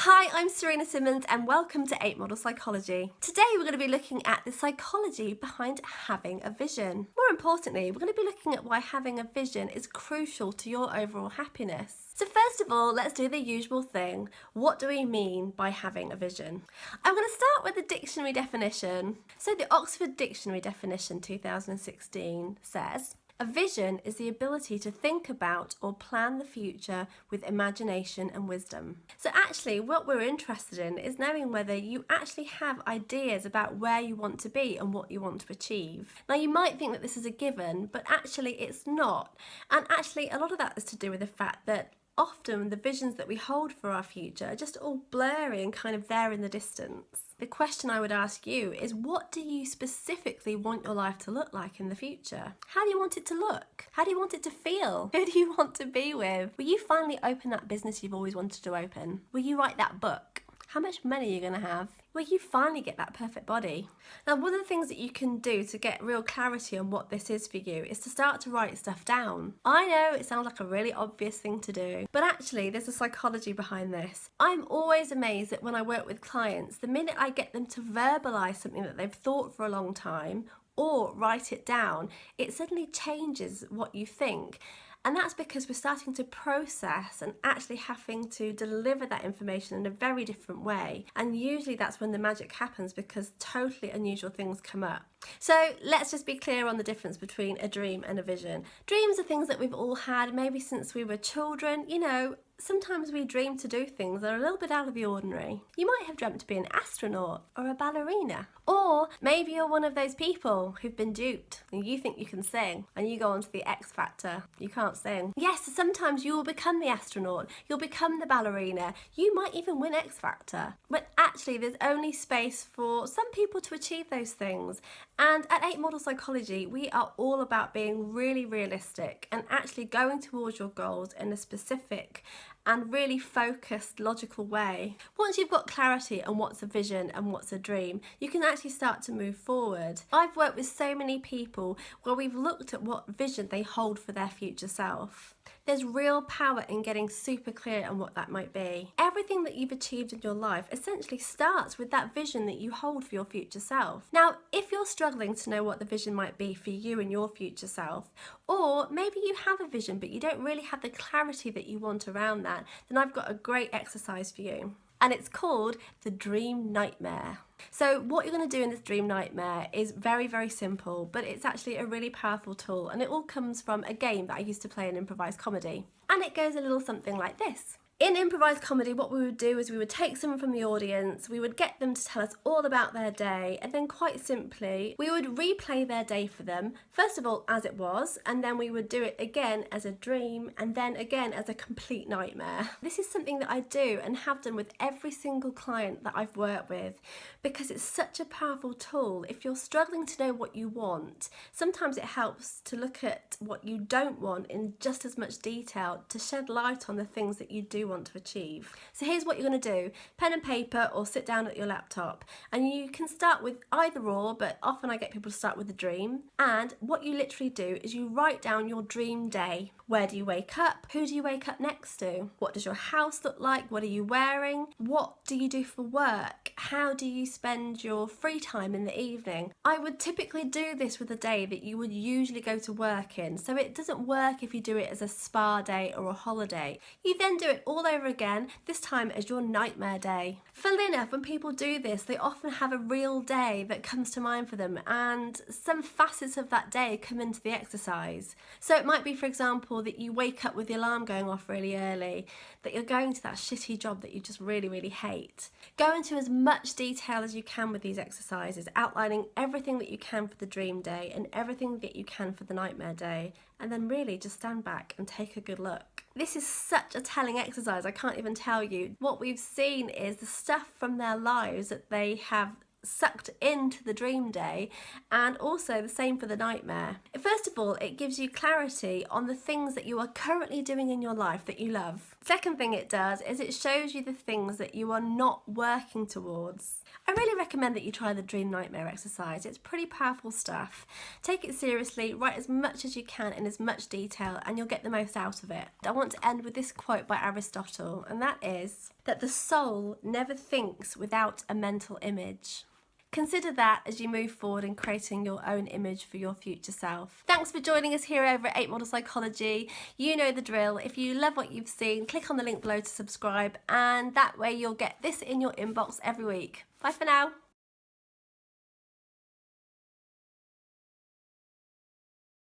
Hi, I'm Serena Simmons and welcome to APE Model Psychology. Today we're going to be looking at the psychology behind having a vision. More importantly, we're going to be looking at why having a vision is crucial to your overall happiness. So first of all, let's do the usual thing. What do we mean by having a vision? I'm going to start with the dictionary definition. So the Oxford Dictionary definition 2016 says, a vision is the ability to think about or plan the future with imagination and wisdom. So actually what we're interested in is knowing whether you actually have ideas about where you want to be and what you want to achieve. Now you might think that this is a given, but actually it's not. And actually a lot of that is to do with the fact that often the visions that we hold for our future are just all blurry and kind of there in the distance. The question I would ask you is, what do you specifically want your life to look like in the future? How do you want it to look? How do you want it to feel? Who do you want to be with? Will you finally open that business you've always wanted to open? Will you write that book? How much money are you going to have? Will you finally get that perfect body? Now, one of the things that you can do to get real clarity on what this is for you is to start to write stuff down. I know it sounds like a really obvious thing to do, but actually there's a psychology behind this. I'm always amazed that when I work with clients, the minute I get them to verbalize something that they've thought for a long time or write it down, it suddenly changes what you think. And that's because we're starting to process and actually having to deliver that information in a very different way. And usually that's when the magic happens, because totally unusual things come up. So let's just be clear on the difference between a dream and a vision. Dreams are things that we've all had maybe since we were children. You know, sometimes we dream to do things that are a little bit out of the ordinary. You might have dreamt to be an astronaut or a ballerina. Or maybe you're one of those people who've been duped and you think you can sing and you go onto the X Factor. You can't sing. Yes, sometimes you will become the astronaut. You'll become the ballerina. You might even win X Factor. But actually there's only space for some people to achieve those things. And at APE Model Psychology, we are all about being really realistic and actually going towards your goals in a specific and really focused, logical way. Once you've got clarity on what's a vision and what's a dream, you can actually start to move forward. I've worked with so many people where we've looked at what vision they hold for their future self. There's real power in getting super clear on what that might be. Everything that you've achieved in your life essentially starts with that vision that you hold for your future self. Now, if you're struggling to know what the vision might be for you and your future self, or maybe you have a vision but you don't really have the clarity that you want around that, then I've got a great exercise for you. And it's called the Dream Nightmare. So what you're going to do in this dream nightmare is very, very simple, but it's actually a really powerful tool, and it all comes from a game that I used to play in improvised comedy. And it goes a little something like this. In improvised comedy, what we would do is we would take someone from the audience, we would get them to tell us all about their day, and then quite simply, we would replay their day for them, first of all as it was, and then we would do it again as a dream, and then again as a complete nightmare. This is something that I do and have done with every single client that I've worked with, because it's such a powerful tool. If you're struggling to know what you want, sometimes it helps to look at what you don't want in just as much detail to shed light on the things that you do want to achieve. So here's what you're going to do. Pen and paper, or sit down at your laptop, and you can start with either or, but often I get people to start with a dream. And what you literally do is you write down your dream day. Where do you wake up? Who do you wake up next to? What does your house look like? What are you wearing? What do you do for work? How do you spend your free time in the evening? I would typically do this with a day that you would usually go to work in, so it doesn't work if you do it as a spa day or a holiday. You then do it all over again, this time as your nightmare day. Funnily enough, when people do this, they often have a real day that comes to mind for them, and some facets of that day come into the exercise. So it might be, for example, that you wake up with the alarm going off really early, that you're going to that shitty job that you just really, really hate. Go into as much detail as you can with these exercises, outlining everything that you can for the dream day and everything that you can for the nightmare day, and then really just stand back and take a good look. This is such a telling exercise, I can't even tell you. What we've seen is the stuff from their lives that they have sucked into the dream day, and also the same for the nightmare. First of all, it gives you clarity on the things that you are currently doing in your life that you love. Second thing it does is it shows you the things that you are not working towards. I really recommend that you try the dream nightmare exercise. It's pretty powerful stuff. Take it seriously, write as much as you can in as much detail, and you'll get the most out of it. I want to end with this quote by Aristotle, and that is that the soul never thinks without a mental image. Consider that as you move forward in creating your own image for your future self. Thanks for joining us here over at APE Model Psychology. You know the drill. If you love what you've seen, click on the link below to subscribe, and that way you'll get this in your inbox every week. Bye for now.